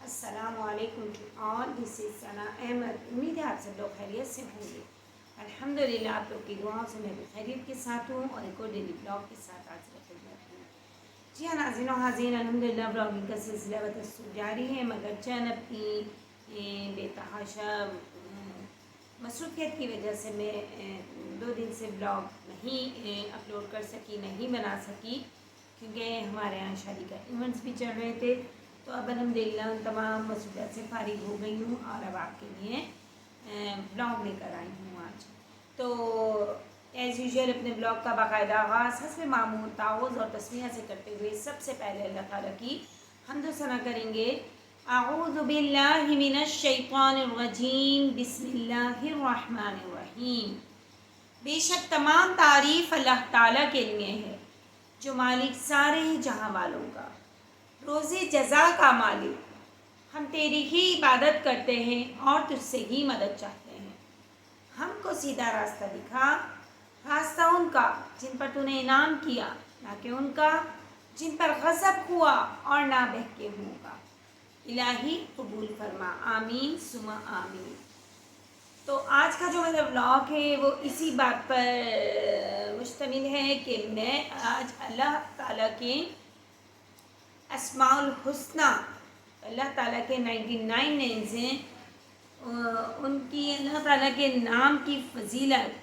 السلام علیکم اور دس از ثنا احمد۔ امید ہے آپ سب لوگ خیریت سے ہوں گے۔ الحمدللہ آپ لوگ کی دعاؤں سے میں بھی خیریت کے ساتھ ہوں اور ایک اور ڈیلی بلاگ کے ساتھ آج خدمت ہوں۔ جی ہاں ناظرین و حاضرین، الحمدللہ بلاگنگ کا سلسلہ بتسر جاری ہے، مگر چند اپنی بے تحاشا مصروفیت کی وجہ سے میں 2 دن سے بلاگ نہیں اپلوڈ کر سکی، نہیں بنا سکی، کیونکہ ہمارے یہاں شادی کا ایونٹس بھی چل رہے تھے۔ تو اب الحمدللہ تمام مصروفیات سے فارغ ہو گئی ہوں اور اب آپ کے لیے بلاگ لے کر آئی ہوں آج۔ تو ایز یوزول اپنے بلاگ کا باقاعدہ آغاز حسب معمول تعوذ اور تسمیہ سے کرتے ہوئے سب سے پہلے اللہ تعالیٰ کی حمد و ثنا کریں گے۔ اعوذ باللہ من الشیطان الرجیم، بسم اللہ الرحمن الرحیم۔ بے شک تمام تعریف اللہ تعالیٰ کے لیے ہے جو مالک سارے جہاں والوں کا، روزِ جزا کا مالک۔ ہم تیری ہی عبادت کرتے ہیں اور تجھ سے ہی مدد چاہتے ہیں۔ ہم کو سیدھا راستہ دکھا، راستہ ان کا جن پر تو نے انعام کیا، نہ کہ ان کا جن پر غضب ہوا اور نہ بہکے ہوں گا۔ الہی قبول فرما، آمین ثم آمین۔ تو آج کا جو میرا بلاگ ہے وہ اسی بات پر مشتمل ہے کہ میں آج اللہ تعالیٰ کے اسماء الحسنی، اللہ تعالیٰ کے 99 نیمز ہیں، ان کی اللہ تعالیٰ کے نام کی فضیلت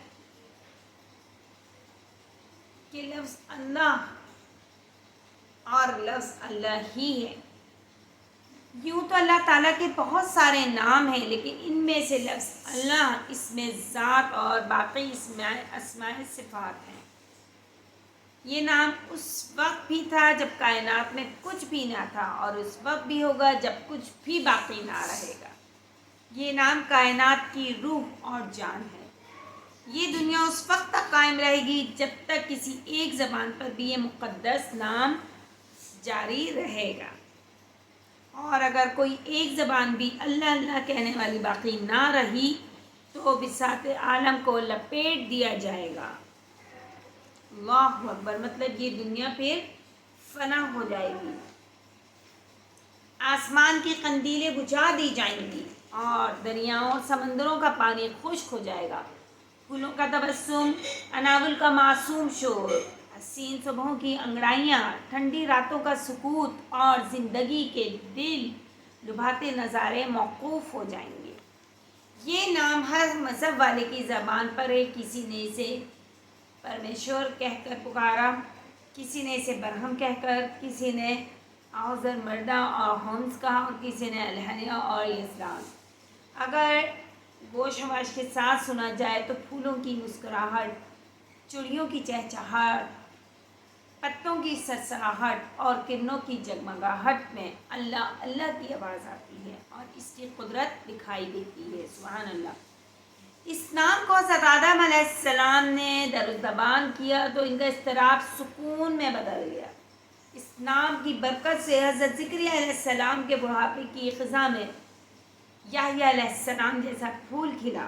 کہ لفظ اللہ اور لفظ اللہ ہی ہے۔ یوں تو اللہ تعالیٰ کے بہت سارے نام ہیں، لیکن ان میں سے لفظ اللہ اس میں ذات اور باقی اسماء صفات ہیں۔ یہ نام اس وقت بھی تھا جب کائنات میں کچھ بھی نہ تھا، اور اس وقت بھی ہوگا جب کچھ بھی باقی نہ رہے گا۔ یہ نام کائنات کی روح اور جان ہے۔ یہ دنیا اس وقت تک قائم رہے گی جب تک کسی ایک زبان پر بھی یہ مقدس نام جاری رہے گا، اور اگر کوئی ایک زبان بھی اللہ اللہ کہنے والی باقی نہ رہی تو بساط عالم کو لپیٹ دیا جائے گا۔ اللہ اکبر، مطلب یہ دنیا پھر فنا ہو جائے گی، آسمان کی قندیلیں بجھا دی جائیں گی اور دریاؤں اور سمندروں کا پانی خشک ہو جائے گا۔ پھولوں کا تبسم، اناول کا معصوم شور، حسین صبحوں کی انگڑائیاں، ٹھنڈی راتوں کا سکوت اور زندگی کے دل لبھاتے نظارے موقوف ہو جائیں گے۔ یہ نام ہر مذہب والے کی زبان پر ہے۔ کسی نے اسے پرمیشور کہہ کر پکارا، کسی نے اسے برہم کہہ کر، کسی نے آوزر مردہ اور ہونس کہا، اور کسی نے الہیہ اور یزدان۔ اگر گوش و کے ساتھ سنا جائے تو پھولوں کی مسکراہٹ، چڑیوں کی چہچہاہٹ، پتوں کی سرسراہٹ اور کرنوں کی جگمگاہٹ میں اللہ اللہ کی آواز آتی ہے اور اس کی قدرت دکھائی دیتی ہے۔ سبحان اللہ۔ اس نام کو حضرت آدم علیہ السلام نے درزبان کیا تو ان کا اضطراب سکون میں بدل گیا۔ اس نام کی برکت سے حضرت زکریا علیہ السلام کے بڑھاپے کی خزاں میں یحییٰ علیہ السلام جیسا پھول کھلا۔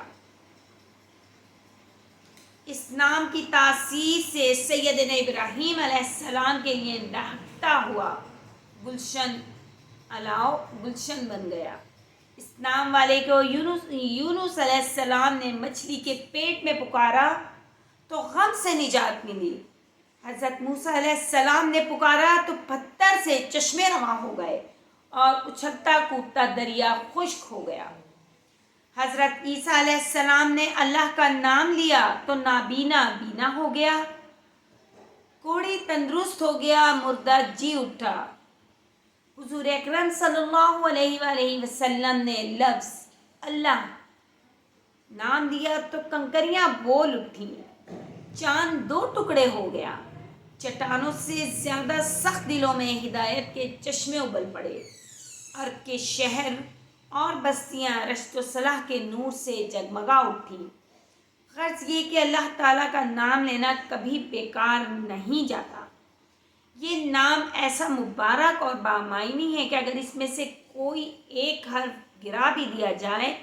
اس نام کی تاثیر سے سیدنا ابراہیم علیہ السلام کے لیے دہتا ہوا گلشن الاؤ گلشن بن گیا۔ اس نام والے کو یونس علیہ السلام نے مچھلی کے پیٹ میں پکارا تو غم سے نجات ملی۔ حضرت موسیٰ علیہ السلام نے پکارا تو پتھر سے چشمے رواں ہو گئے اور اچھلتا کودتا دریا خشک ہو گیا۔ حضرت عیسیٰ علیہ السلام نے اللہ کا نام لیا تو نابینا بینا ہو گیا، کوڑی تندرست ہو گیا، مردہ جی اٹھا۔ حضور اکرم صلی اللہ علیہ وآلہ وسلم نے لفظ اللہ نام دیا تو کنکریاں بول اٹھیں، چاند 2 ٹکڑے ہو گیا، چٹانوں سے زیادہ سخت دلوں میں ہدایت کے چشمے ابل پڑے، عرب کے شہر اور بستیاں رشد و صلاح کے نور سے جگمگا اٹھیں۔ غرض یہ کہ اللہ تعالیٰ کا نام لینا کبھی بیکار نہیں جاتا۔ یہ نام ایسا مبارک اور بامعنی ہے کہ اگر اس میں سے کوئی ایک حرف گرا بھی دیا جائے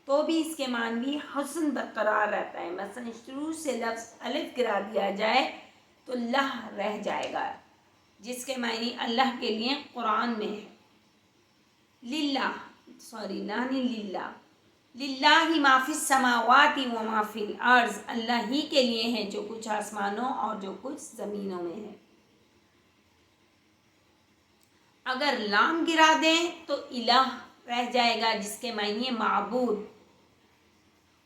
تو بھی اس کے معنی حسن برقرار رہتا ہے۔ مثلا شروع سے لفظ الف گرا دیا جائے تو لہ رہ جائے گا، جس کے معنی اللہ کے لیے قرآن میں ہے۔ للہ لا نہیں للہ ما فی السماوات و ما فی الارض، اللہ ہی کے لیے ہے جو کچھ آسمانوں اور جو کچھ زمینوں میں ہے۔ اگر لام گرا دیں تو الہ رہ جائے گا، جس کے معنی ہے معبود۔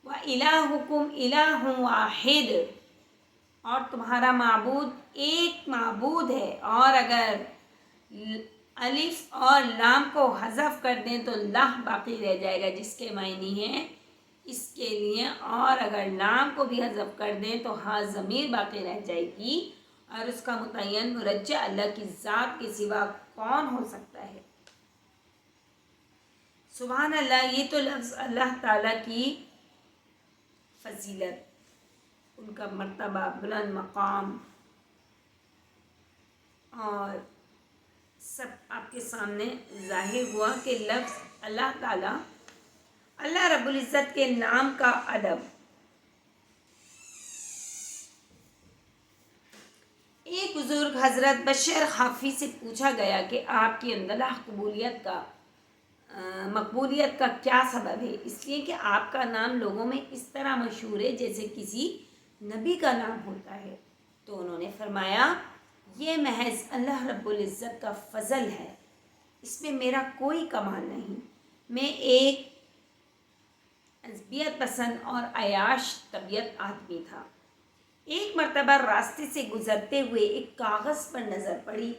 وَإِلَٰهُكُمْ إِلَٰهٌ وَاحِدٌ، اور تمہارا معبود ایک معبود ہے۔ اور اگر الف اور لام کو حذف کر دیں تو لہ باقی رہ جائے گا، جس کے معنی ہے اس کے لیے، اور اگر لام کو بھی حذف کر دیں تو ہاں ضمیر باقی رہ جائے گی، اور اس کا متعین مرجع اللہ کی ذات کے سوا کون ہو سکتا ہے؟ سبحان اللہ، یہ تو لفظ اللہ تعالیٰ کی فضیلت، ان کا مرتبہ، بلند مقام اور سب آپ کے سامنے ظاہر ہوا کہ لفظ اللہ تعالیٰ، اللہ رب العزت کے نام کا ادب۔ ایک بزرگ حضرت بشیر حافی سے پوچھا گیا کہ آپ کی اندلاح مقبولیت کا کیا سبب ہے؟ اس لیے کہ آپ کا نام لوگوں میں اس طرح مشہور ہے جیسے کسی نبی کا نام ہوتا ہے۔ تو انہوں نے فرمایا، یہ محض اللہ رب العزت کا فضل ہے، اس میں میرا کوئی کمال نہیں۔ میں ایک عصبیت پسند اور عیاش طبیعت آدمی تھا۔ ایک مرتبہ راستے سے گزرتے ہوئے ایک کاغذ پر نظر پڑی۔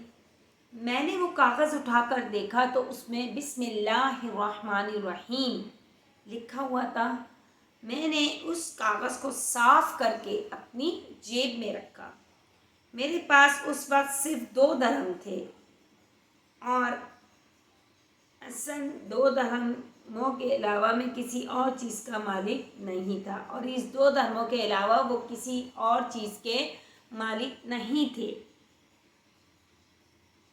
میں نے وہ کاغذ اٹھا کر دیکھا تو اس میں بسم اللہ الرحمن الرحیم لکھا ہوا تھا۔ میں نے اس کاغذ کو صاف کر کے اپنی جیب میں رکھا۔ میرے پاس اس وقت صرف 2 درہم تھے، اور اصلاً 2 درہموں کے علاوہ میں کسی اور چیز کا مالک نہیں تھا، اور اس 2 درہموں کے علاوہ وہ کسی اور چیز کے مالک نہیں تھے،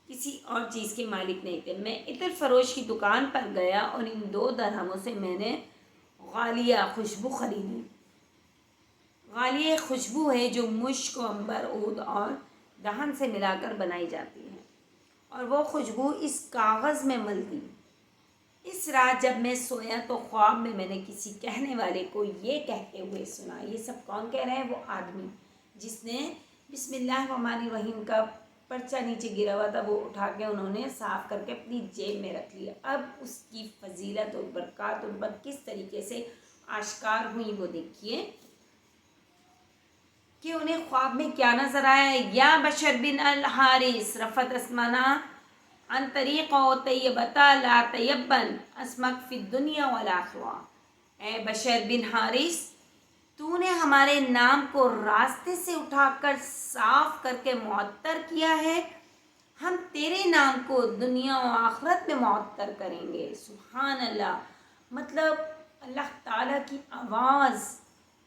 کسی اور چیز کے مالک نہیں تھے۔ میں عطر فروش کی دکان پر گیا اور ان 2 درہموں سے میں نے غالیہ خوشبو خریدی۔ غالیہ خوشبو ہے جو مشک و عنبر، عود اور دہن سے ملا کر بنائی جاتی ہے، اور وہ خوشبو اس کاغذ میں مل دی۔ اس رات جب میں سویا تو خواب میں نے کسی کہنے والے کو یہ کہتے ہوئے سنا۔ یہ سب کون کہہ رہے ہیں؟ وہ آدمی جس نے بسم اللہ الرحمن الرحیم کا پرچہ نیچے گرا ہوا تھا، وہ اٹھا کے انہوں نے صاف کر کے اپنی جیب میں رکھ لیا۔ اب اس کی فضیلت اور برکات ان پر کس طریقے سے آشکار ہوئی وہ دیکھیے کہ انہیں خواب میں کیا نظر آیا۔ یا بشر بن الحارث رفت اسمنا ان طریق و طیبتا لا طیبن اسمک فی الدنیا والآخرہ۔ اے بشر بن حارث، تو نے ہمارے نام کو راستے سے اٹھا کر صاف کر کے معطر کیا ہے، ہم تیرے نام کو دنیا و آخرت میں معطر کریں گے۔ سبحان اللہ، مطلب اللہ تعالیٰ کی آواز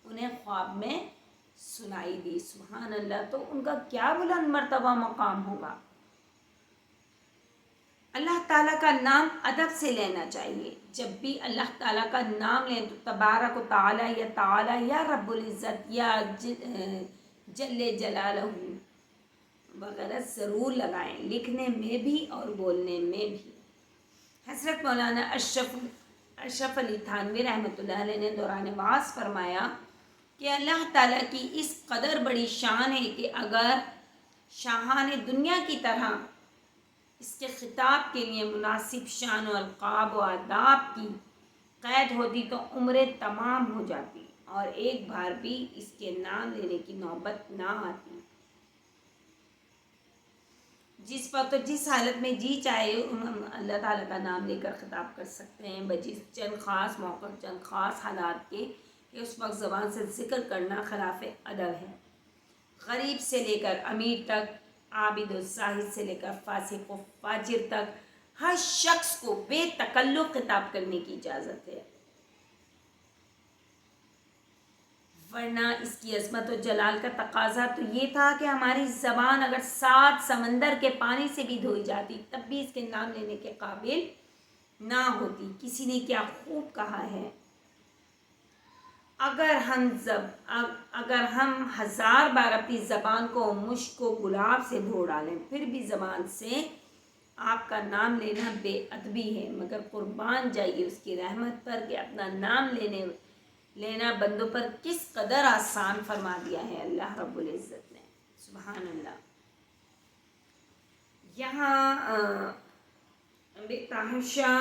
انہیں خواب میں سنائی دی۔ سبحان اللہ، تو ان کا کیا بلند مرتبہ مقام ہوگا۔ اللہ تعالیٰ کا نام ادب سے لینا چاہیے۔ جب بھی اللہ تعالیٰ کا نام لیں تو تبارک و تعالیٰ یا تعالیٰ یا رب العزت یا جل جلالہ وغیرہ ضرور لگائیں، لکھنے میں بھی اور بولنے میں بھی۔ حضرت مولانا اشرف علی تھانوی رحمۃ اللہ علیہ نے دوران وعظ فرمایا کہ اللہ تعالیٰ کی اس قدر بڑی شان ہے کہ اگر شاہان دنیا کی طرح اس کے خطاب کے لیے مناسب شان و القاب و آداب کی قید ہوتی تو عمریں تمام ہو جاتی اور ایک بار بھی اس کے نام لینے کی نوبت نہ آتی۔ جس وقت جس حالت میں جی چاہے اللہ تعالیٰ کا نام لے کر خطاب کر سکتے ہیں، بجز چند خاص موقع، چند خاص حالات کے کہ اس وقت زبان سے ذکر کرنا خلاف ادب ہے۔ غریب سے لے کر امیر تک، عابد و زاہد سے لے کر فاسق و فاجر تک، ہر شخص کو بے تکلف خطاب کرنے کی اجازت ہے، ورنہ اس کی عظمت و جلال کا تقاضا تو یہ تھا کہ ہماری زبان اگر 7 سمندر کے پانی سے بھی دھوئی جاتی تب بھی اس کے نام لینے کے قابل نہ ہوتی۔ کسی نے کیا خوب کہا ہے، اگر ہم 1000 بار اپنی زبان کو مشک و گلاب سے دھو ڈالیں پھر بھی زبان سے آپ کا نام لینا بے ادبی ہے، مگر قربان جائیے اس کی رحمت پر کہ اپنا نام لینا بندوں پر کس قدر آسان فرما دیا ہے اللہ رب العزت نے، سبحان اللہ۔ یہاں بے تحاشا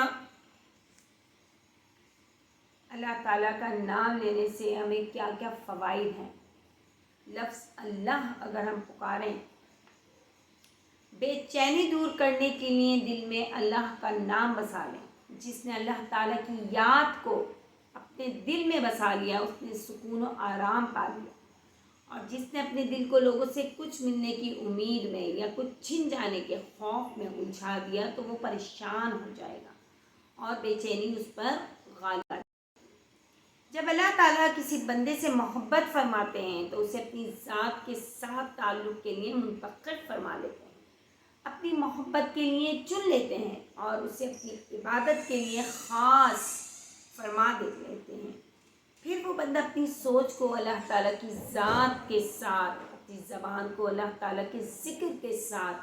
اللہ تعالیٰ کا نام لینے سے ہمیں کیا کیا فوائد ہیں۔ لفظ اللہ اگر ہم پکاریں، بے چینی دور کرنے کے لیے دل میں اللہ کا نام بسا لیں۔ جس نے اللہ تعالیٰ کی یاد کو اپنے دل میں بسا لیا اس نے سکون و آرام پا لیا، اور جس نے اپنے دل کو لوگوں سے کچھ ملنے کی امید میں یا کچھ چھن جانے کے خوف میں الجھا دیا تو وہ پریشان ہو جائے گا اور بے چینی اس پر غالب آ جائے گی۔ جب اللہ تعالیٰ کسی بندے سے محبت فرماتے ہیں تو اسے اپنی ذات کے ساتھ تعلق کے لیے منتخب فرما لیتے ہیں، اپنی محبت کے لیے چن لیتے ہیں اور اسے اپنی عبادت کے لیے خاص فرما دیتے ہیں۔ پھر وہ بندہ اپنی سوچ کو اللہ تعالیٰ کی ذات کے ساتھ، اپنی زبان کو اللہ تعالیٰ کے ذکر کے ساتھ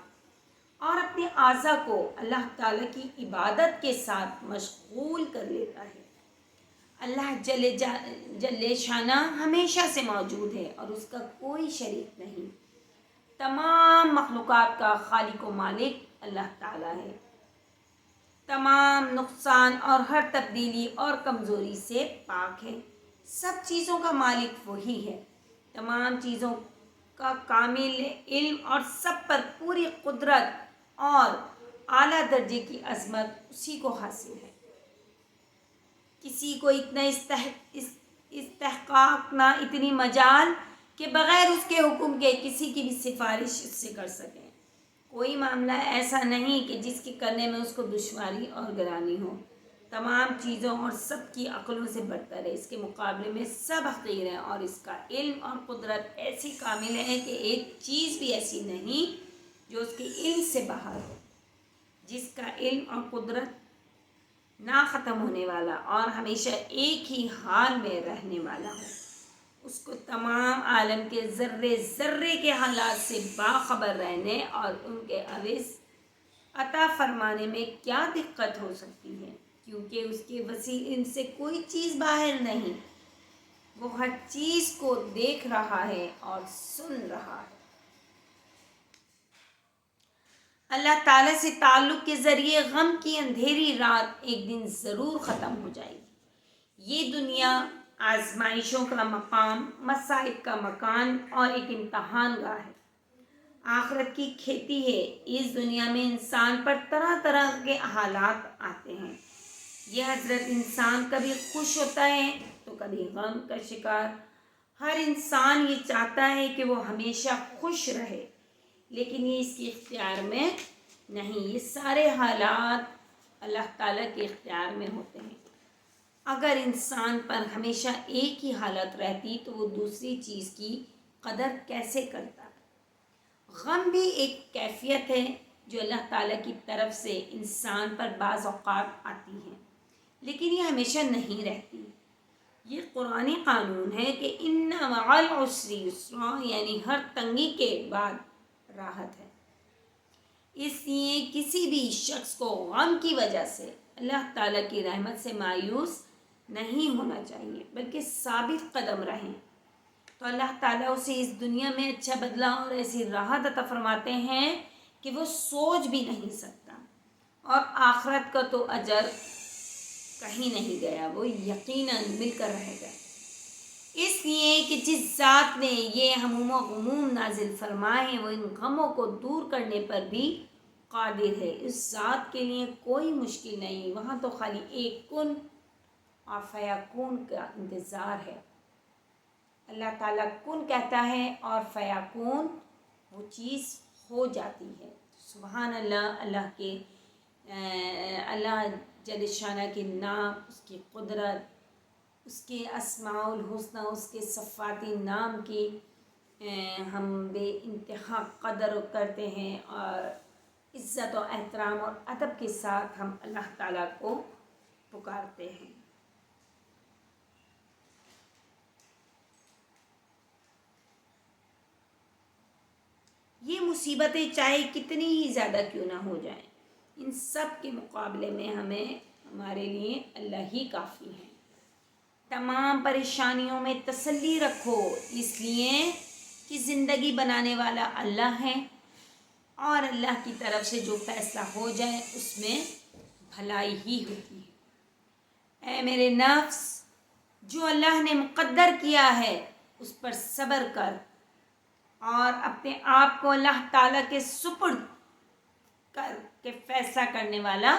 اور اپنے اعضاء کو اللہ تعالیٰ کی عبادت کے ساتھ مشغول کر لیتا ہے۔ اللہ جل شانہ ہمیشہ سے موجود ہے اور اس کا کوئی شریک نہیں۔ تمام مخلوقات کا خالق و مالک اللہ تعالیٰ ہے، تمام نقصان اور ہر تبدیلی اور کمزوری سے پاک ہے۔ سب چیزوں کا مالک وہی ہے، تمام چیزوں کا کامل علم اور سب پر پوری قدرت اور اعلیٰ درجے کی عظمت اسی کو حاصل ہے۔ کسی کو اتنا استحقاق نہ اتنی مجال کہ بغیر اس کے حکم کے کسی کی بھی سفارش اس سے کر سکیں۔ کوئی معاملہ ایسا نہیں کہ جس کے کرنے میں اس کو دشواری اور گرانی ہو۔ تمام چیزوں اور سب کی عقلوں سے برتر ہے، اس کے مقابلے میں سب حقیر ہیں، اور اس کا علم اور قدرت ایسی کامل ہے کہ ایک چیز بھی ایسی نہیں جو اس کے علم سے باہر ہو۔ جس کا علم اور قدرت نہ ختم ہونے والا اور ہمیشہ ایک ہی حال میں رہنے والا ہو، اس کو تمام عالم کے ذرے ذرے کے حالات سے باخبر رہنے اور ان کے عوض عطا فرمانے میں کیا دقت ہو سکتی ہے، کیونکہ اس کے وسیع علم سے کوئی چیز باہر نہیں، وہ ہر چیز کو دیکھ رہا ہے اور سن رہا ہے۔ اللہ تعالیٰ سے تعلق کے ذریعے غم کی اندھیری رات ایک دن ضرور ختم ہو جائے گی۔ یہ دنیا آزمائشوں کا مقام، مصائب کا مکان اور ایک امتحان گاہ ہے۔ آخرت کی کھیتی ہے۔ اس دنیا میں انسان پر طرح طرح کے حالات آتے ہیں۔ یہ حضرت انسان کبھی خوش ہوتا ہے تو کبھی غم کا شکار۔ ہر انسان یہ چاہتا ہے کہ وہ ہمیشہ خوش رہے، لیکن یہ اس کے اختیار میں نہیں۔ یہ سارے حالات اللہ تعالیٰ کے اختیار میں ہوتے ہیں۔ اگر انسان پر ہمیشہ ایک ہی حالت رہتی تو وہ دوسری چیز کی قدر کیسے کرتا؟ غم بھی ایک کیفیت ہے جو اللہ تعالیٰ کی طرف سے انسان پر بعض اوقات آتی ہے، لیکن یہ ہمیشہ نہیں رہتی۔ یہ قرآنی قانون ہے کہ ان مع العسر یسرا، یعنی ہر تنگی کے بعد راحت ہے۔ اس لیے کسی بھی شخص کو غم کی وجہ سے اللہ تعالیٰ کی رحمت سے مایوس نہیں ہونا چاہیے، بلکہ ثابت قدم رہیں تو اللہ تعالیٰ اسے اس دنیا میں اچھا بدلہ اور ایسی راحت عطا فرماتے ہیں کہ وہ سوچ بھی نہیں سکتا، اور آخرت کا تو اجر کہیں نہیں گیا، وہ یقیناً مل کر رہے گا۔ اس لیے کہ جس ذات نے یہ ہموم و غموم نازل فرمائے ہیں وہ ان غموں کو دور کرنے پر بھی قادر ہے۔ اس ذات کے لیے کوئی مشکل نہیں، وہاں تو خالی ایک کن اور فیکون کا انتظار ہے۔ اللہ تعالیٰ کن کہتا ہے اور فیکون وہ چیز ہو جاتی ہے۔ سبحان اللہ، اللہ جل شانہ کے نام، اس کی قدرت، اس کے اسماء الحسنی، اس کے صفاتی نام کی ہم بے انتہا قدر کرتے ہیں اور عزت و احترام اور ادب کے ساتھ ہم اللہ تعالیٰ کو پکارتے ہیں۔ یہ مصیبتیں چاہے کتنی ہی زیادہ کیوں نہ ہو جائیں، ان سب کے مقابلے میں ہمارے لیے اللہ ہی کافی ہے۔ تمام پریشانیوں میں تسلی رکھو، اس لیے کہ زندگی بنانے والا اللہ ہے، اور اللہ کی طرف سے جو فیصلہ ہو جائے اس میں بھلائی ہی ہوتی ہے۔ اے میرے نفس، جو اللہ نے مقدر کیا ہے اس پر صبر کر، اور اپنے آپ کو اللہ تعالیٰ کے سپرد کر کے فیصلہ کرنے والا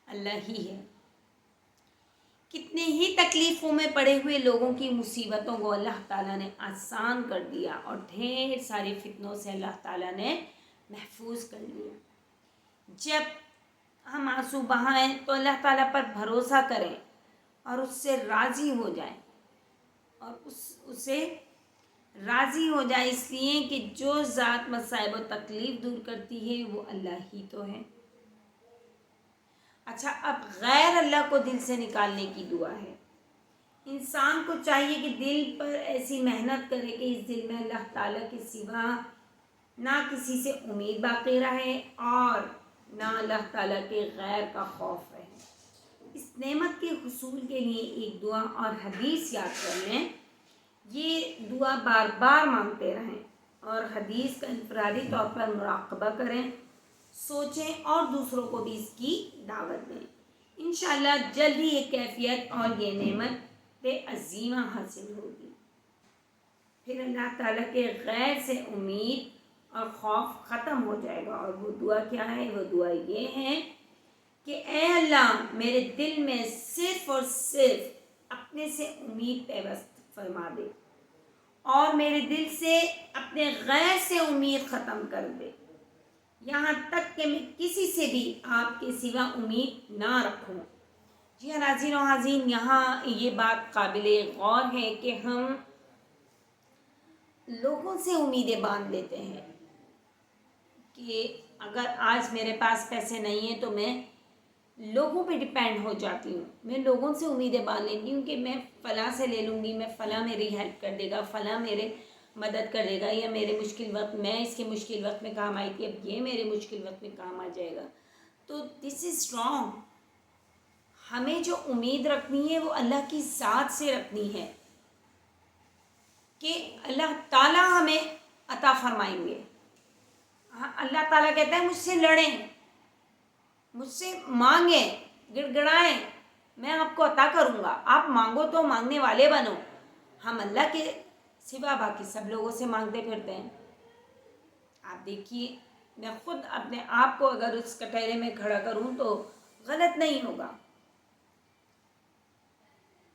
اللہ ہی ہے۔ کتنے ہی تکلیفوں میں پڑے ہوئے لوگوں کی مصیبتوں کو اللہ تعالیٰ نے آسان کر دیا، اور ڈھیر ساری فتنوں سے اللہ تعالیٰ نے محفوظ کر لیا۔ جب ہم آنسو بہائیں تو اللہ تعالیٰ پر بھروسہ کریں اور اس سے راضی ہو جائیں، اور اسے راضی ہو جائے، اس لیے کہ جو ذات مصائب و تکلیف دور کرتی ہے وہ اللہ ہی تو ہے۔ اچھا، اب غیر اللہ کو دل سے نکالنے کی دعا ہے۔ انسان کو چاہیے کہ دل پر ایسی محنت کرے کہ اس دل میں اللہ تعالیٰ کے سوا نہ کسی سے امید باقی رہے اور نہ اللہ تعالیٰ کے غیر کا خوف رہے۔ اس نعمت کے حصول کے لیے ایک دعا اور حدیث یاد کر لیں، یہ دعا بار بار مانگتے رہیں، اور حدیث کا انفرادی طور پر مراقبہ کریں، سوچیں اور دوسروں کو بھی اس کی دعوت دیں۔ انشاءاللہ جلد ہی یہ کیفیت اور یہ نعمت عظیمہ حاصل ہوگی۔ پھر اللہ تعالیٰ کے غیر سے امید اور خوف ختم ہو جائے گا، اور وہ دعا کیا ہے؟ وہ دعا یہ ہے کہ اے اللہ، میرے دل میں صرف اور صرف اپنے سے امید پیوست فرما دے، اور میرے دل سے اپنے غیر سے امید ختم کر دے، یہاں تک کہ میں کسی سے بھی آپ کے سوا امید نہ رکھوں۔ جی ہاں ناظرین و حاضرین، یہاں یہ بات قابل غور ہے کہ ہم لوگوں سے امیدیں باندھ لیتے ہیں کہ اگر آج میرے پاس پیسے نہیں ہیں تو میں لوگوں پہ ڈپینڈ ہو جاتی ہوں، میں لوگوں سے امیدیں باندھ لیتی ہوں کہ میں فلاں سے لے لوں گی، میں فلاں میری ہیلپ کر دے گا، فلاں میرے مدد کر دے گا، یا میرے مشکل وقت، میں اس کے مشکل وقت میں کام آئی تھی، اب یہ میرے مشکل وقت میں کام آ جائے گا۔ تو دس از رانگ۔ ہمیں جو امید رکھنی ہے وہ اللہ کی ذات سے رکھنی ہے کہ اللہ تعالیٰ ہمیں عطا فرمائیں گے۔ اللہ تعالیٰ کہتا ہے مجھ سے لڑیں، مجھ سے مانگیں، گڑ گڑائیں، میں آپ کو عطا کروں گا، آپ مانگو تو مانگنے والے بنو۔ ہم اللہ کے سوا باقی سب لوگوں سے مانگتے پھرتے ہیں۔ آپ دیکھیے، میں خود اپنے آپ کو اگر اس کٹہرے میں کھڑا کروں تو غلط نہیں ہوگا۔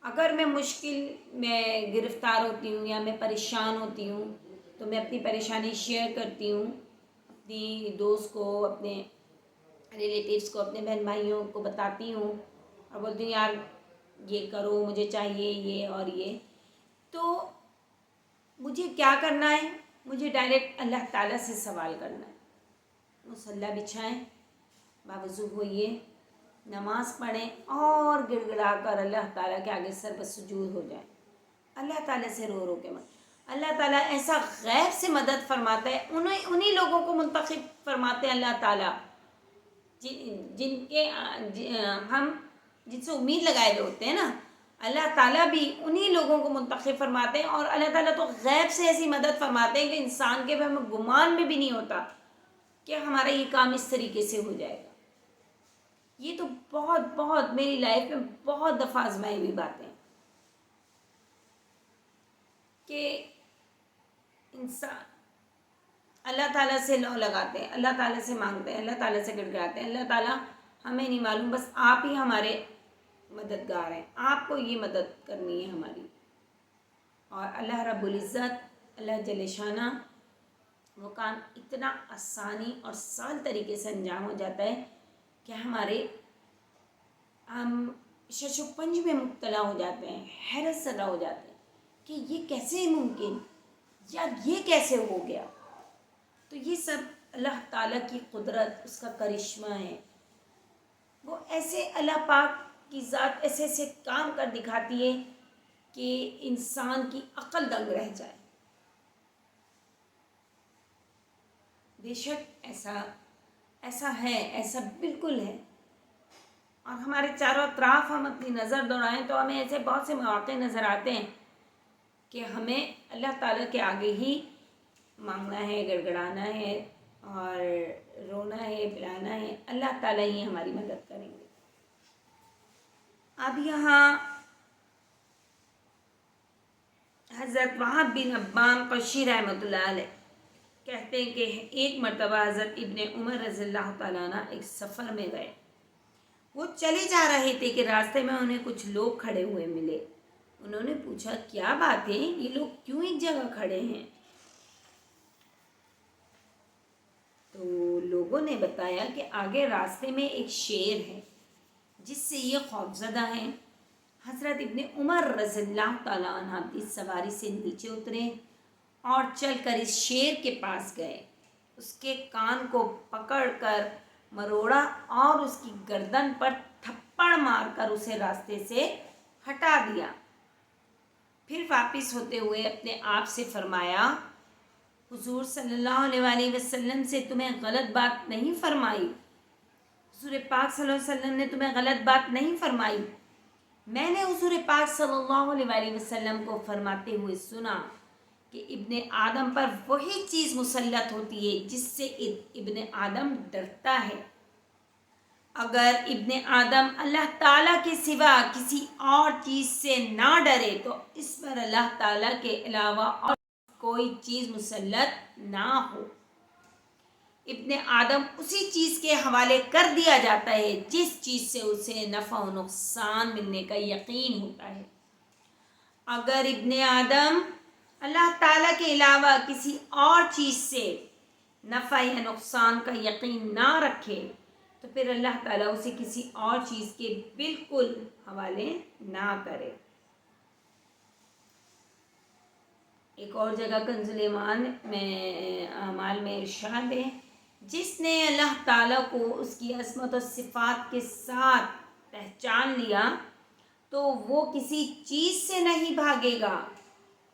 اگر میں مشکل میں گرفتار ہوتی ہوں یا میں پریشان ہوتی ہوں تو میں اپنی پریشانی شیئر کرتی ہوں اپنی دوست کو، اپنے ریلیٹیوز کو، اپنے بہن بھائیوں کو بتاتی ہوں، اور بولتی ہوں یار یہ کرو، مجھے چاہیے یہ اور یہ۔ تو مجھے کیا کرنا ہے؟ مجھے ڈائریکٹ اللہ تعالیٰ سے سوال کرنا ہے۔ مصلی بچھائیں، باوضو ہوئیے، نماز پڑھیں، اور گڑ گڑا کر اللہ تعالیٰ کے آگے سر بسجود ہو جائیں، اللہ تعالیٰ سے رو رو کے اللہ تعالیٰ ایسا غیب سے مدد فرماتا ہے، انہی لوگوں کو منتخب فرماتے ہیں اللہ تعالیٰ ہم جن سے امید لگائے ہوئے ہوتے ہیں نا، اللہ تعالیٰ بھی انہی لوگوں کو منتخب فرماتے ہیں، اور اللہ تعالیٰ تو غیب سے ایسی مدد فرماتے ہیں کہ انسان کے ہمیں گمان میں بھی نہیں ہوتا کہ ہمارا یہ کام اس طریقے سے ہو جائے گا۔ یہ تو بہت بہت میری لائف میں بہت دفعہ آزمائی ہوئی باتیں کہ انسان اللہ تعالیٰ سے لو لگاتے ہیں، اللہ تعالیٰ سے مانگتے ہیں، اللہ تعالیٰ سے گڑ گڑاتے ہیں، اللہ تعالیٰ ہمیں نہیں معلوم، بس آپ ہی ہمارے مددگار ہیں، آپ کو یہ مدد کرنی ہے ہماری۔ اور اللہ رب العزت، اللہ جل شانہ، وہ کام اتنا آسانی اور سہل طریقے سے انجام ہو جاتا ہے کہ ہم شش و پنج میں مبتلا ہو جاتے ہیں، حیرت زدہ ہو جاتے ہیں کہ یہ کیسے ممکن، یا یہ کیسے ہو گیا۔ تو یہ سب اللہ تعالیٰ کی قدرت، اس کا کرشمہ ہے۔ وہ ایسے اللہ پاک کی ذات ایسے ایسے کام کر دکھاتی ہے کہ انسان کی عقل دنگ رہ جائے۔ بے شک ایسا ایسا ہے، ایسا بالکل ہے. اور ہمارے چاروں اطراف ہم اپنی نظر دوڑائیں تو ہمیں ایسے بہت سے مواقع نظر آتے ہیں کہ ہمیں اللہ تعالیٰ کے آگے ہی مانگنا ہے، گڑ گڑانا ہے اور رونا ہے، پلانا ہے. اللہ تعالیٰ ہی ہماری مدد کریں گے. اب یہاں حضرت وہب بن عبان قشی رحمۃ اللہ علیہ کہتے ہیں کہ ایک مرتبہ حضرت ابن عمر رضی اللہ تعالیٰ عنہ ایک سفر میں گئے. وہ چلے جا رہے تھے کہ راستے میں انہیں کچھ لوگ کھڑے ہوئے ملے. انہوں نے پوچھا کیا بات ہے، یہ لوگ کیوں ایک جگہ کھڑے ہیں؟ تو لوگوں نے بتایا کہ آگے راستے میں ایک شیر ہے جس سے یہ خوفزدہ ہیں. حضرت ابن عمر رضی اللہ تعالیٰ عنہ اپنی سواری سے نیچے اترے اور چل کر اس شیر کے پاس گئے. اس کے کان کو پکڑ کر مروڑا اور اس کی گردن پر تھپڑ مار کر اسے راستے سے ہٹا دیا. پھر واپس ہوتے ہوئے اپنے آپ سے فرمایا حضور صلی اللہ علیہ وسلم سے تمہیں غلط بات نہیں فرمائی، حضور پاک صلی اللہ علیہ وسلم نے تمہیں غلط بات نہیں فرمائی. میں نے حضور پاک صلی اللہ علیہ وسلم کو فرماتے ہوئے سنا کہ ابن آدم پر وہی چیز مسلط ہوتی ہے جس سے ابن آدم ڈرتا ہے. اگر ابن آدم اللہ تعالیٰ کے سوا کسی اور چیز سے نہ ڈرے تو اس پر اللہ تعالیٰ کے علاوہ اور کوئی چیز مسلط نہ ہو. ابن آدم اسی چیز کے حوالے کر دیا جاتا ہے جس چیز سے اسے نفع و نقصان ملنے کا یقین ہوتا ہے. اگر ابن آدم اللہ تعالیٰ کے علاوہ کسی اور چیز سے نفع یا نقصان کا یقین نہ رکھے تو پھر اللہ تعالیٰ اسے کسی اور چیز کے بالکل حوالے نہ کرے. ایک اور جگہ کنز الایمان میں اعمال میں ارشاد ہے جس نے اللہ تعالیٰ کو اس کی عظمت و صفات کے ساتھ پہچان لیا تو وہ کسی چیز سے نہیں بھاگے گا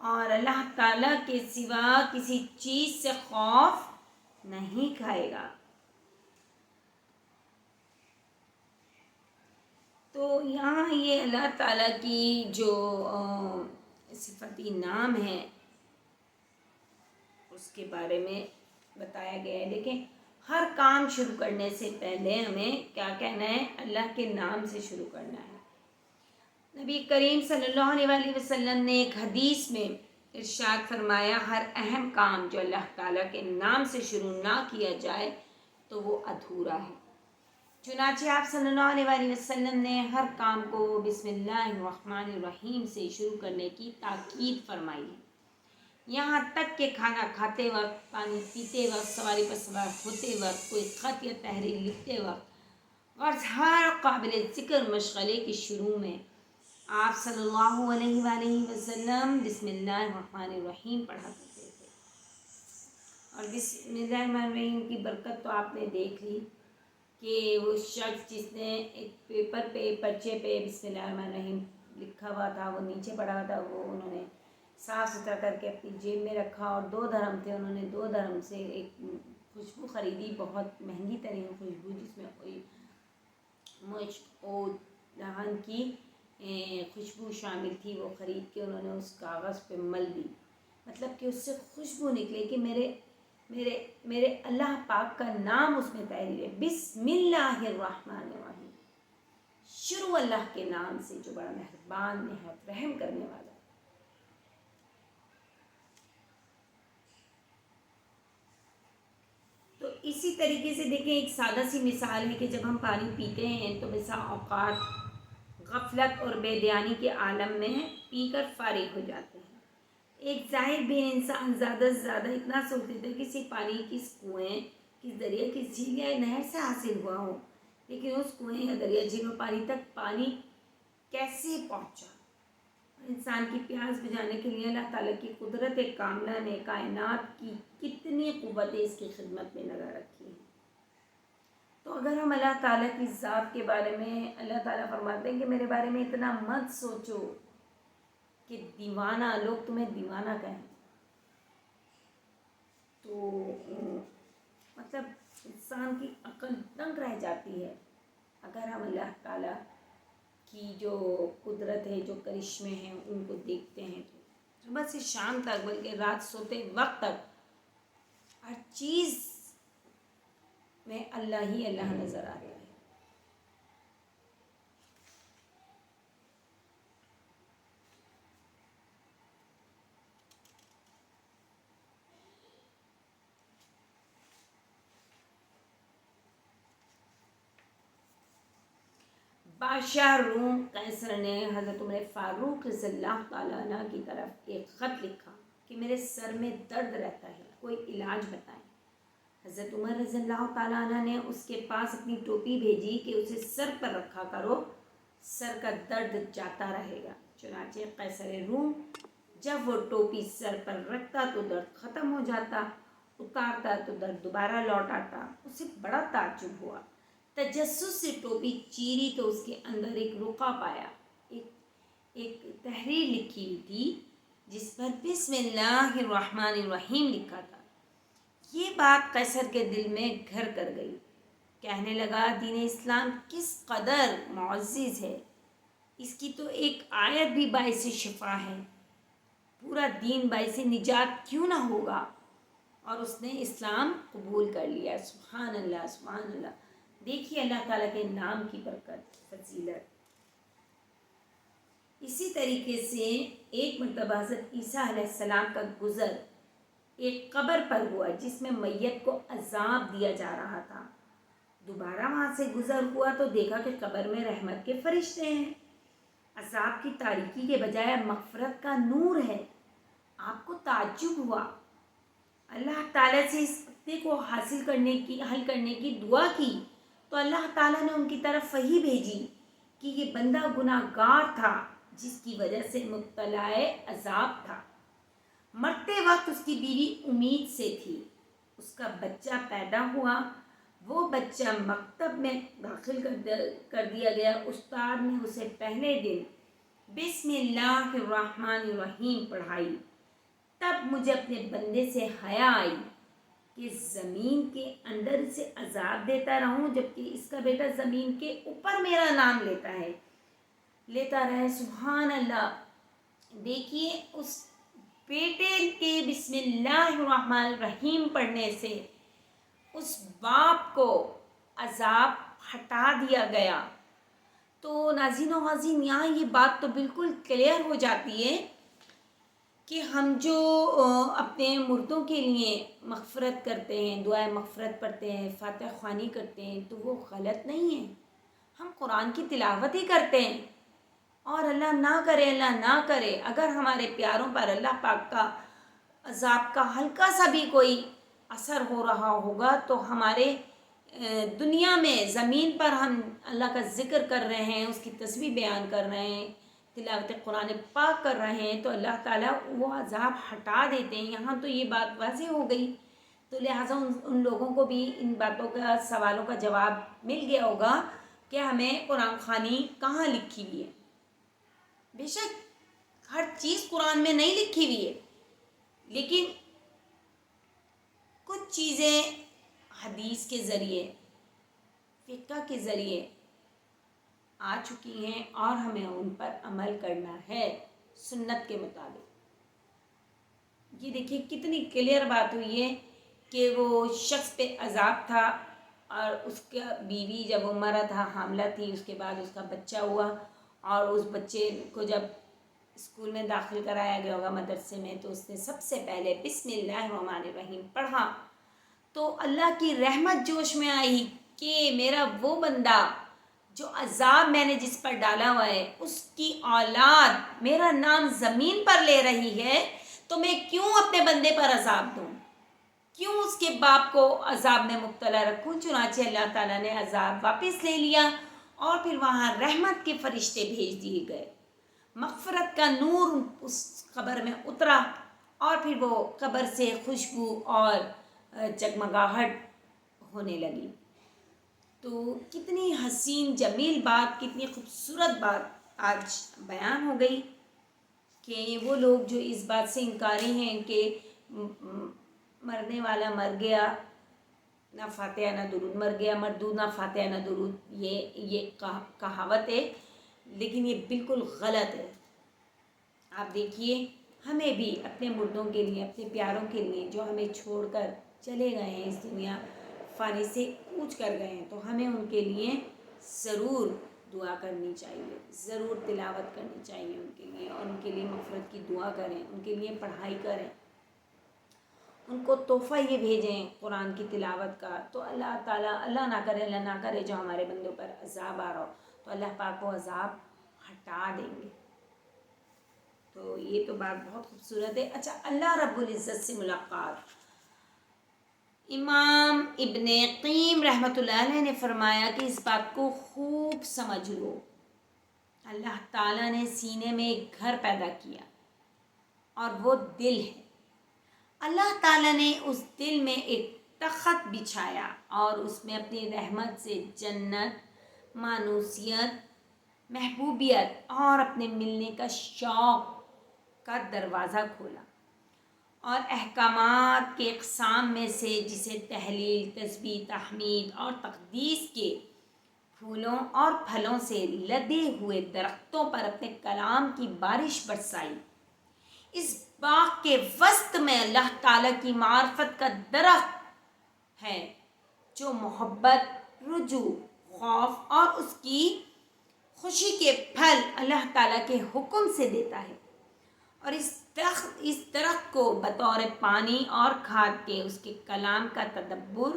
اور اللہ تعالیٰ کے سوا کسی چیز سے خوف نہیں کھائے گا. تو یہاں یہ اللہ تعالیٰ کی جو صفتی نام ہے اس کے بارے میں بتایا گیا ہے. دیکھیں ہر کام شروع کرنے سے پہلے ہمیں کیا کہنا ہے؟ اللہ کے نام سے شروع کرنا ہے. نبی کریم صلی اللہ علیہ وسلم نے ایک حدیث میں ارشاد فرمایا ہر اہم کام جو اللہ تعالیٰ کے نام سے شروع نہ کیا جائے تو وہ ادھورا ہے. چنانچہ آپ صلی اللہ علیہ وسلم نے ہر کام کو بسم اللہ الرحمن الرحیم سے شروع کرنے کی تاکید فرمائی ہے. یہاں تک کہ کھانا کھاتے وقت، پانی پیتے وقت، سواری پر سوار ہوتے وقت، کوئی خط یا تحریر لکھتے وقت اور ہر قابل ذکر مشغلے کے شروع میں آپ صلی اللہ علیہ وسلم بسم اللہ الرحمن الرحیم پڑھا کرتے تھے. اور بسم اللہ الرحمن الرحیم کی برکت تو آپ نے دیکھ لی کہ وہ شخص جس نے ایک پیپر پہ پرچے پہ بسم اللہ الرحمن الرحیم لکھا ہوا تھا، وہ نیچے پڑھا ہوا تھا، وہ انہوں نے صاف ستھرا کر کے اپنی جیب میں رکھا. اور 2 درہم تھے، انہوں نے 2 درہم سے ایک خوشبو خریدی، بہت مہنگی ترین خوشبو جس میں کوئی مشک اور دہن کی خوشبو شامل تھی، وہ خرید کے انہوں نے اس کاغذ پہ مل دی. مطلب کہ اس سے خوشبو نکلے کہ میرے اللہ پاک کا نام اس میں تحریر ہے. بسم اللہ الرحمن الرحیم، شروع اللہ کے نام سے جو بڑا مہربان نہایت رحم کرنے والا. تو اسی طریقے سے دیکھیں ایک سادہ سی مثال ہے کہ جب ہم پانی پیتے ہیں تو بسا اوقات غفلت اور بے دیانی کے عالم میں پی کر فارغ ہو جاتے ہیں. ایک ظاہر بھی انسان زیادہ سے زیادہ اتنا سوچ لیتا ہے کہ کسی پانی کس کنویں، کس دریا، کس جھیل یا نہر سے حاصل ہوا ہو، لیکن اس کنویں یا دریا جھیل میں پانی تک پانی کیسے پہنچا. انسان کی پیاس بجھانے کے لیے اللہ تعالیٰ کی قدرت کاملہ نے کائنات کی کتنی قوتیں اس کی خدمت میں لگا رکھی ہیں. تو اگر ہم اللہ تعالیٰ کی ذات کے بارے میں، اللہ تعالیٰ فرماتے ہیں کہ میرے بارے میں اتنا مت سوچو کہ دیوانہ لوگ تمہیں دیوانہ کہیں. تو مطلب انسان کی عقل دنگ رہ جاتی ہے اگر ہم اللہ تعالیٰ کی جو قدرت ہے، جو کرشمے ہیں ان کو دیکھتے ہیں تو صبح سے شام تک، بلکہ رات سوتے وقت تک ہر چیز میں اللہ ہی اللہ نظر آتا ہے۔ بادشاہ روم قیصر نے حضرت عمر فاروق رضی اللہ تعالیٰ عنہ کی طرف ایک خط لکھا کہ میرے سر میں درد رہتا ہے، کوئی علاج بتائیں۔ حضرت عمر رضی اللہ تعالیٰ عنہ نے اس کے پاس اپنی ٹوپی بھیجی کہ اسے سر پر رکھا کرو، سر کا درد جاتا رہے گا۔ چنانچہ قیصر روم جب وہ ٹوپی سر پر رکھتا تو درد ختم ہو جاتا، اتارتا تو درد دوبارہ لوٹ آتا۔ اسے بڑا تعجب ہوا، تجسس سے ٹوپی چیری تو اس کے اندر ایک رقعہ پایا، ایک تحریر لکھی ہوئی تھی جس پر بسم اللہ الرحمن الرحیم لکھا تھا۔ یہ بات قیصر کے دل میں گھر کر گئی۔ کہنے لگا، دین اسلام کس قدر معزز ہے، اس کی تو ایک آیت بھی باعث شفا ہے، پورا دین باعث نجات کیوں نہ ہوگا؟ اور اس نے اسلام قبول کر لیا۔ سبحان اللہ، سبحان اللہ۔ دیکھیے اللہ تعالیٰ کے نام کی برکت، فضیلت۔ اسی طریقے سے ایک مرتبہ حضرت عیسیٰ علیہ السلام کا گزر ایک قبر پر ہوا جس میں میت کو عذاب دیا جا رہا تھا۔ دوبارہ وہاں سے گزر ہوا تو دیکھا کہ قبر میں رحمت کے فرشتے ہیں، عذاب کی تاریکی کے بجائے مغفرت کا نور ہے۔ آپ کو تعجب ہوا، اللہ تعالیٰ سے اس خطے کو حل کرنے کی دعا کی تو اللہ تعالیٰ نے ان کی طرف وحی بھیجی کہ یہ بندہ گناہ گار تھا جس کی وجہ سے مبتلا عذاب تھا۔ مرتے وقت اس کی بیوی امید سے تھی، اس کا بچہ پیدا ہوا، وہ بچہ مکتب میں داخل کر دیا گیا۔ استاد نے اسے پہلے دن بسم اللہ الرحمن الرحیم پڑھائی، تب مجھے اپنے بندے سے حیا آئی کہ زمین کے اندر اسے عذاب دیتا رہوں جبکہ اس کا بیٹا زمین کے اوپر میرا نام لیتا رہے۔ سبحان اللہ۔ دیکھیے اس بیٹے کے بسم اللہ الرحمن الرحیم پڑھنے سے اس باپ کو عذاب ہٹا دیا گیا۔ تو ناظرین و خواتین، یہاں یہ بات تو بالکل کلیئر ہو جاتی ہے کہ ہم جو اپنے مردوں کے لیے مغفرت کرتے ہیں، دعائے مغفرت پڑھتے ہیں، فاتحہ خوانی کرتے ہیں تو وہ غلط نہیں ہے۔ ہم قرآن کی تلاوت ہی کرتے ہیں، اور اللہ نہ کرے اگر ہمارے پیاروں پر اللہ پاک کا عذاب کا ہلکا سا بھی کوئی اثر ہو رہا ہوگا تو ہمارے دنیا میں زمین پر ہم اللہ کا ذکر کر رہے ہیں، اس کی تسبیح بیان کر رہے ہیں، تلاوت قرآن پاک کر رہے ہیں تو اللہ تعالیٰ وہ عذاب ہٹا دیتے ہیں۔ یہاں تو یہ بات واضح ہو گئی، تو لہٰذا ان لوگوں کو بھی ان باتوں کا، سوالوں کا جواب مل گیا ہوگا کہ ہمیں قرآن خوانی کہاں لکھی ہوئی ہے۔ بے شک ہر چیز قرآن میں نہیں لکھی ہوئی ہے، لیکن کچھ چیزیں حدیث کے ذریعے، فقہ کے ذریعے آ چکی ہیں اور ہمیں ان پر عمل کرنا ہے سنت کے مطابق۔ یہ دیکھیے کتنی کلیئر بات ہوئی ہے کہ وہ شخص پہ عذاب تھا اور اس کا بیوی جب وہ مرا تھا، حاملہ تھی، اس کے بعد اس کا بچہ ہوا اور اس بچے کو جب اسکول میں داخل کرایا گیا ہوگا، مدرسے میں، تو اس نے سب سے پہلے بسم اللہ الرحمن الرحیم پڑھا تو اللہ کی رحمت جوش میں آئی کہ میرا وہ بندہ جو عذاب میں نے جس پر ڈالا ہوا ہے، اس کی اولاد میرا نام زمین پر لے رہی ہے تو میں کیوں اپنے بندے پر عذاب دوں، کیوں اس کے باپ کو عذاب میں مبتلا رکھوں۔ چنانچہ اللہ تعالیٰ نے عذاب واپس لے لیا اور پھر وہاں رحمت کے فرشتے بھیج دیے گئے، مغفرت کا نور اس قبر میں اترا اور پھر وہ قبر سے خوشبو اور جگمگاہٹ ہونے لگی۔ تو کتنی حسین جمیل بات، کتنی خوبصورت بات آج بیان ہو گئی کہ وہ لوگ جو اس بات سے انکاری ہیں کہ مرنے والا مر گیا، نہ فاتحہ نہ درود، مر گیا مردود نہ فاتحہ نہ درود، یہ کہاوت ہے، لیکن یہ بالکل غلط ہے۔ آپ دیکھیے ہمیں بھی اپنے مردوں کے لیے، اپنے پیاروں کے لیے جو ہمیں چھوڑ کر چلے گئے ہیں، اس دنیا فانی سے کوچ کر گئے ہیں، تو ہمیں ان کے لیے ضرور دعا کرنی چاہیے، ضرور تلاوت کرنی چاہیے ان کے لیے، اور ان کے لیے مغفرت کی دعا کریں، ان کے لیے پڑھائی کریں، ان کو تحفہ یہ بھیجیں قرآن کی تلاوت کا، تو اللہ تعالیٰ، اللہ نہ کرے جو ہمارے بندوں پر عذاب آ رہا ہو، تو اللہ پاک وہ عذاب ہٹا دیں گے۔ تو یہ تو بات بہت خوبصورت ہے۔ اچھا، اللہ رب العزت سے ملاقات، امام ابن قیم رحمۃ اللہ علیہ نے فرمایا کہ اس بات کو خوب سمجھ لو، اللہ تعالیٰ نے سینے میں ایک گھر پیدا کیا اور وہ دل ہے۔ اللہ تعالیٰ نے اس دل میں ایک تخت بچھایا اور اس میں اپنی رحمت سے جنت، مانوسیت، محبوبیت اور اپنے ملنے کا شوق کا دروازہ کھولا، اور احکامات کے اقسام میں سے جسے تحلیل، تسبیح، تحمید اور تقدیس کے پھولوں اور پھلوں سے لدے ہوئے درختوں پر اپنے کلام کی بارش برسائی۔ اس باغ کے وسط میں اللہ تعالیٰ کی معرفت کا درخت ہے جو محبت، رجوع، خوف اور اس کی خوشی کے پھل اللہ تعالیٰ کے حکم سے دیتا ہے، اور اس درخت کو بطور پانی اور کھاد کے اس کے کلام کا تدبر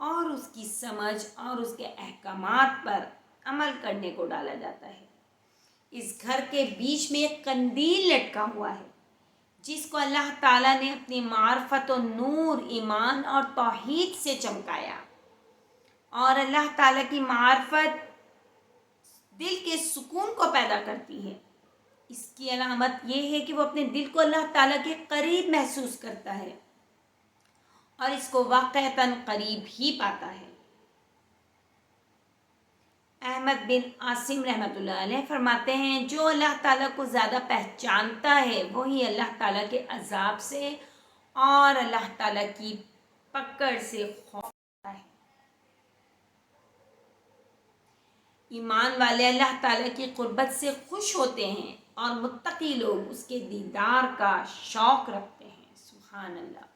اور اس کی سمجھ اور اس کے احکامات پر عمل کرنے کو ڈالا جاتا ہے۔ اس گھر کے بیچ میں ایک قندیل لٹکا ہوا ہے جس کو اللہ تعالیٰ نے اپنی معرفت و نور، ایمان اور توحید سے چمکایا، اور اللہ تعالیٰ کی معرفت دل کے سکون کو پیدا کرتی ہے۔ اس کی علامت یہ ہے کہ وہ اپنے دل کو اللہ تعالیٰ کے قریب محسوس کرتا ہے اور اس کو واقعتاً قریب ہی پاتا ہے۔ احمد بن عاصم رحمۃ اللہ علیہ فرماتے ہیں، جو اللہ تعالیٰ کو زیادہ پہچانتا ہے وہی اللہ تعالیٰ کے عذاب سے اور اللہ تعالیٰ کی پکڑ سے خوف کرتا ہے۔ ایمان والے اللہ تعالیٰ کی قربت سے خوش ہوتے ہیں اور متقی لوگ اس کے دیدار کا شوق رکھتے ہیں۔ سبحان اللہ۔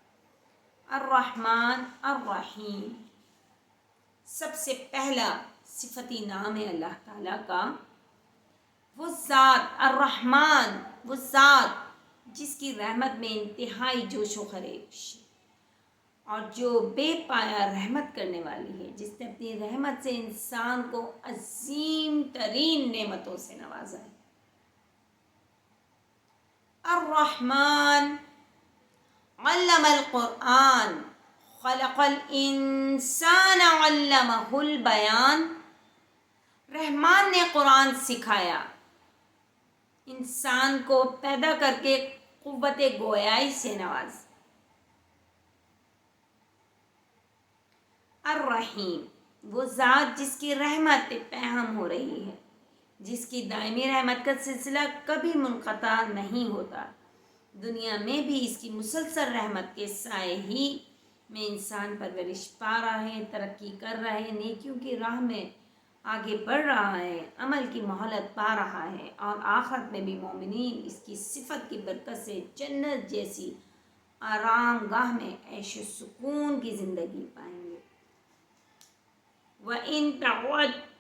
الرحمن الرحیم، سب سے پہلا صفتی نام ہے اللہ تعالیٰ کا، وہ ذات الرحمن، وہ ذات جس کی رحمت میں انتہائی جوش و خروش، اور جو بے پایا رحمت کرنے والی ہے، جس نے اپنی رحمت سے انسان کو عظیم ترین نعمتوں سے نوازا ہے۔ الرحمن علم القرآن، خلق الانسان علمہ البیان، رحمان نے قرآن سکھایا، انسان کو پیدا کر کے قوت گویائی سے نواز۔ الرحیم، وہ ذات جس کی رحمت پہم ہو رہی ہے، جس کی دائمی رحمت کا سلسلہ کبھی منقطع نہیں ہوتا، دنیا میں بھی اس کی مسلسل رحمت کے سائے ہی میں انسان پرورش پا رہا ہے، ترقی کر رہا ہے، نیکیوں کی راہ میں آگے بڑھ رہا ہے، عمل کی مہلت پا رہا ہے، اور آخرت میں بھی مومنین اس کی صفت کی برکت سے جنت جیسی آرام گاہ میں عیش و سکون کی زندگی پائیں گے۔ وَإِن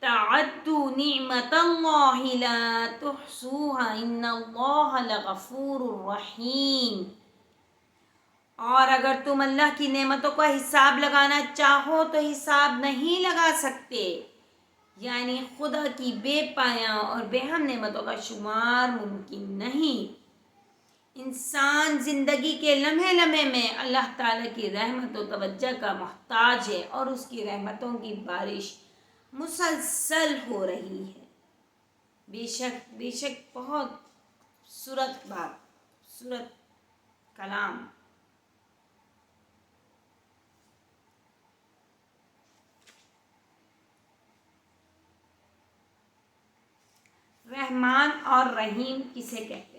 تَعُدُّوا نِعْمَةَ اللَّهِ لَا تُحْصُوهَا إِنَّ اللَّهَ لَغَفُورٌ رَحِيمٌ، اور اگر تم اللہ کی نعمتوں کا حساب لگانا چاہو تو حساب نہیں لگا سکتے، یعنی خدا کی بے پایاں اور بے ہم نعمتوں کا شمار ممکن نہیں۔ انسان زندگی کے لمحے لمحے میں اللہ تعالیٰ کی رحمت و توجہ کا محتاج ہے، اور اس کی رحمتوں کی بارش مسلسل ہو رہی ہے۔ بے شک بہت خوبصورت بات، خوبصورت کلام۔ رحمان اور رحیم کسے کہتے ہیں؟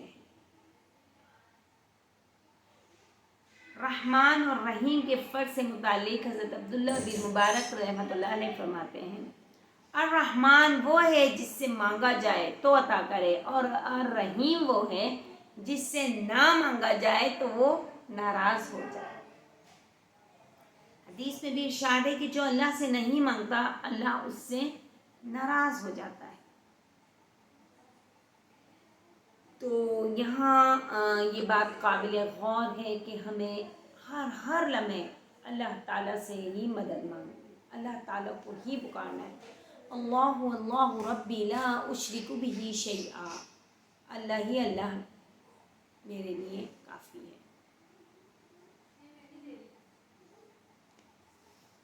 رحمان اور رحیم کے فرق سے متعلق حضرت عبداللہ بن مبارک رحمۃ اللہ علیہ فرماتے ہیں، الرحمن وہ ہے جس سے مانگا جائے تو عطا کرے، اور الرحیم وہ ہے جس سے نہ مانگا جائے تو وہ ناراض ہو جائے۔ حدیث میں بھی ارشاد ہے کہ جو اللہ سے نہیں مانگتا اللہ اس سے ناراض ہو جاتا ہے۔ تو یہاں یہ بات قابل غور ہے کہ ہمیں ہر لمحے اللہ تعالیٰ سے ہی مدد مانگنی، اللہ تعالیٰ کو ہی پکارنا ہے۔ اللہ اللہ ربی لا اشرک بہ شیئا، اللہ ہی اللہ میرے لیے کافی ہے۔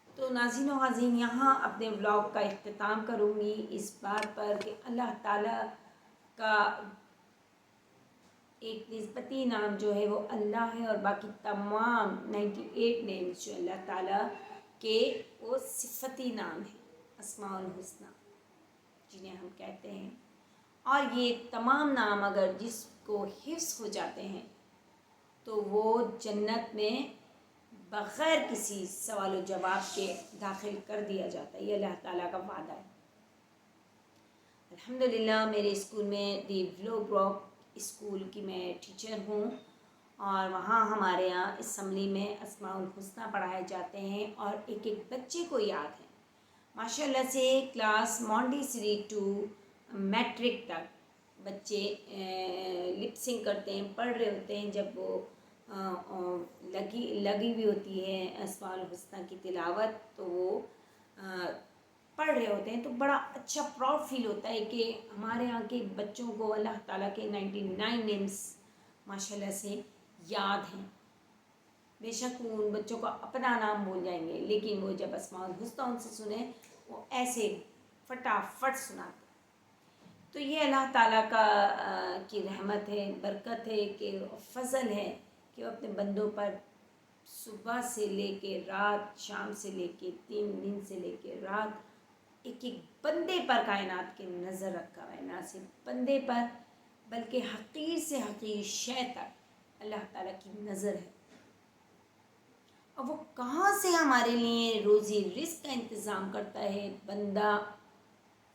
تو ناظرین و غازین، یہاں اپنے ولاگ کا اختتام کروں گی اس بات پر کہ اللہ تعالیٰ کا ایک نسبتی نام جو ہے وہ اللہ ہے، اور باقی تمام 98 نیمز جو اللہ تعالیٰ کے وہ صفتی نام ہیں، اسماء الحسنہ جنہیں ہم کہتے ہیں۔ اور یہ تمام نام اگر جس کو حفظ ہو جاتے ہیں تو وہ جنت میں بغیر کسی سوال و جواب کے داخل کر دیا جاتا ہے، یہ اللہ تعالیٰ کا وعدہ ہے۔ الحمدللہ میرے اسکول میں دی ولاگ راک اسکول کی میں ٹیچر ہوں، اور وہاں ہمارے یہاں اسمبلی میں اسماء الحسنہ پڑھائے جاتے ہیں، اور ایک ایک بچے کو یاد ہے ماشاءاللہ سے۔ کلاس مونٹیسری ٹو میٹرک تک بچے لپ سنگ کرتے ہیں، پڑھ رہے ہوتے ہیں، جب وہ لگی ہوئی ہوتی ہے اسماء الحسنہ کی تلاوت تو وہ پڑھ رہے ہوتے ہیں، تو بڑا اچھا پراؤڈ فیل ہوتا ہے کہ ہمارے یہاں کے بچوں کو اللہ تعالیٰ کے 99 نیمز ماشاءاللہ سے یاد ہیں۔ بے شک وہ ان بچوں کو اپنا نام بھول جائیں گے، لیکن وہ جب اسماء الحسنہ ان سے سنیں وہ ایسے فٹافٹ سناتے۔ تو یہ اللہ تعالیٰ کی رحمت ہے، برکت ہے، کہ فضل ہے کہ وہ اپنے بندوں پر صبح سے لے کے رات، شام سے لے کے 3 دن سے لے کے رات ایک ایک بندے پر کائنات کے نظر رکھا ہے، نہ صرف بندے پر بلکہ حقیر سے حقیر شے تک اللہ تعالیٰ کی نظر ہے۔ اور وہ کہاں سے ہمارے لیے روزی رزق کا انتظام کرتا ہے،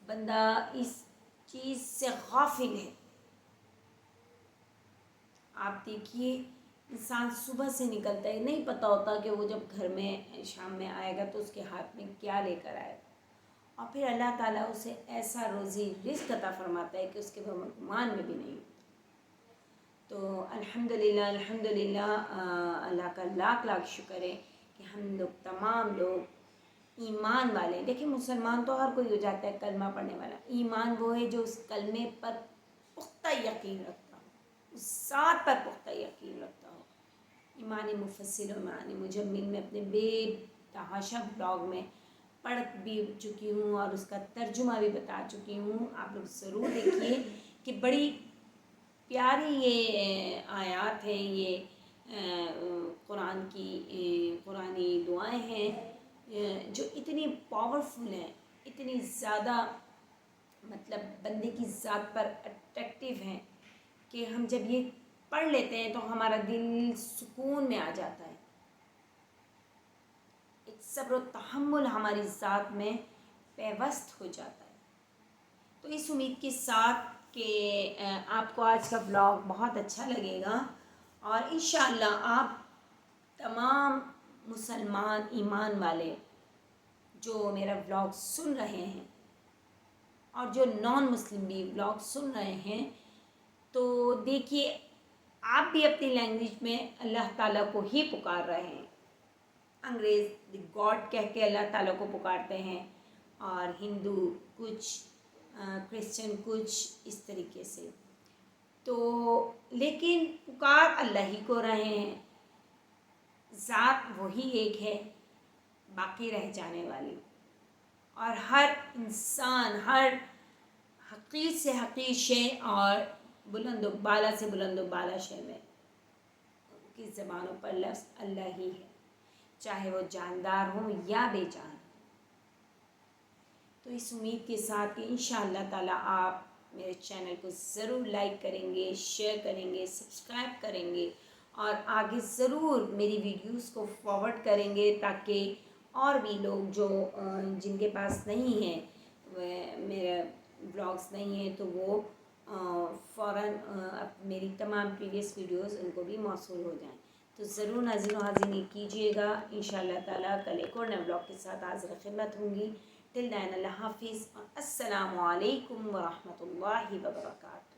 بندہ اس چیز سے غافل ہے۔ آپ دیکھیے انسان صبح سے نکلتا ہے، نہیں پتہ ہوتا کہ وہ جب گھر میں شام میں آئے گا تو اس کے ہاتھ میں کیا لے کر آئے گا، اور پھر اللہ تعالیٰ اسے ایسا روزی رزق عطا فرماتا ہے کہ اس کے گمان میں بھی نہیں ہوتا۔ تو الحمدللہ اللہ کا لاکھ لاکھ شکر ہے کہ ہم لوگ تمام لوگ ایمان والے ہیں۔ دیکھیں مسلمان تو ہر کوئی ہو جاتا ہے کلمہ پڑھنے والا، ایمان وہ ہے جو اس کلمے پر پختہ یقین رکھتا ہو، اس ذات پر پختہ یقین رکھتا ہو۔ ایمان مفصل و ایمان مجمل میں اپنے بے تحاشا بلاگ میں پڑھ بھی چکی ہوں اور اس کا ترجمہ بھی بتا چکی ہوں، آپ لوگ ضرور دیکھیے کہ بڑی پیاری یہ آیات ہیں، یہ قرآنی دعائیں ہیں جو اتنی پاورفل ہیں، اتنی زیادہ مطلب بندے کی ذات پر اٹریکٹیو ہیں کہ ہم جب یہ پڑھ لیتے ہیں تو ہمارا دل سکون میں آ جاتا ہے، ایک صبر و تحمل ہماری ذات میں پیوست ہو جاتا ہے۔ تو اس امید کے ساتھ کہ آپ کو آج کا ولاگ بہت اچھا لگے گا، اور انشاءاللہ آپ تمام مسلمان ایمان والے جو میرا ولاگ سن رہے ہیں اور جو نان مسلم بھی ولاگ سن رہے ہیں، تو دیکھیے آپ بھی اپنی لینگویج میں اللہ تعالیٰ کو ہی پکار رہے ہیں۔ انگریز گاڈ کہہ کے اللہ تعالیٰ کو پکارتے ہیں، اور ہندو کچھ، کرسچن کچھ، اس طریقے سے۔ تو لیکن پکار اللہ ہی کو رہے ہیں، ذات وہی ایک ہے باقی رہ جانے والی، اور ہر انسان ہر حقیر سے حقیر شے اور بلند و بالا سے بلند و بالا شے میں ان کی زبانوں پر لفظ اللہ ہی ہے، چاہے وہ جاندار ہوں یا بے جان۔ تو اس امید کے ساتھ کہ انشاءاللہ تعالیٰ آپ میرے چینل کو ضرور لائک کریں گے، شیئر کریں گے، سبسکرائب کریں گے، اور آگے ضرور میری ویڈیوز کو فارورڈ کریں گے تاکہ اور بھی لوگ جو جن کے پاس نہیں ہیں میرے بلاگس نہیں ہیں تو وہ فوراً میری تمام پریویس ویڈیوز ان کو بھی موصول ہو جائیں. تو ضرور ناظرین و حاضرین کیجیے گا. انشاءاللہ تعالیٰ کل ایک اور نئے بلاگ کے ساتھ حاضر خدمت ہوں گی. ٹل دین اللہ حافظ. السلام علیکم ورحمۃ اللہ وبرکاتہ.